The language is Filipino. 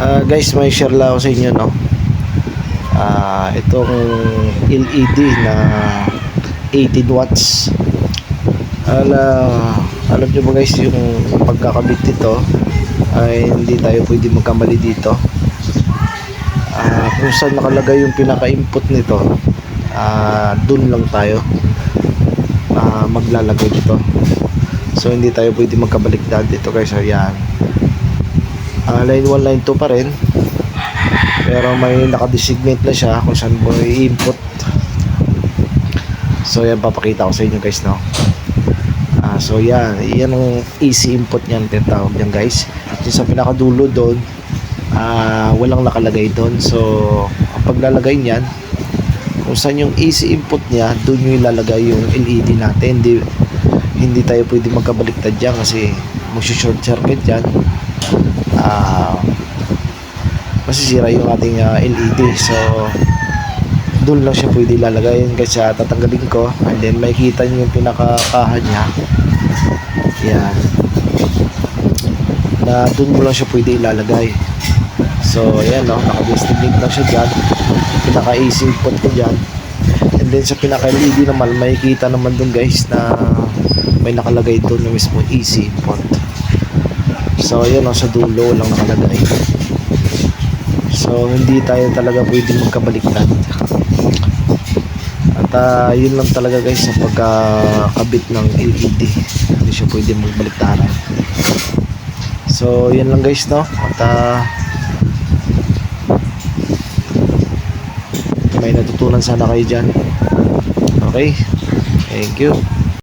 Guys, may share lang ako sa inyo, no. Itong LED na 18 watts. Alam nyo ba guys, yung pagkakabit nito ay hindi tayo pwede magkamali dito. Kung saan nakalagay yung pinaka-input nito, dun lang tayo maglalagay dito. So hindi tayo pwede magkabaliktad dito guys. Ayan, line 1, line 2 pa rin, pero may nakadesignate na siya kung saan mo i-input. So yan, papakita ko sa inyo guys, no. So yan ang easy input niyan, tinatawag niyan guys. Yung sa pinakadulo doon, walang nakalagay doon. So ang paglalagay niyan, kung saan yung easy input niya, doon yung ilalagay yung LED natin. Hindi tayo pwede magkabaliktad dyan kasi mag-short circuit yan. Masisira yung ating LED. So doon lang siya pwede ilalagay kasi tatanggalin ko, and then makikita nyo yung pinakakahan niya. Yan, na doon mo lang siya pwede ilalagay. So ayan, no, naka-designate lang siya dyan, pinaka-easy input ko dyan. And then sa pinaka-LED naman, makikita naman doon guys na may nakalagay doon na mismo easy input. So ayan, no, sa dulo lang nakalagay. So hindi tayo talaga pwede magkabaliktad. At yun lang talaga guys sa pagkakabit ng LED, hindi siya pwede magbaliktaran. So yan lang guys, no. At may natutunan sana kayo dyan. Okay, thank you.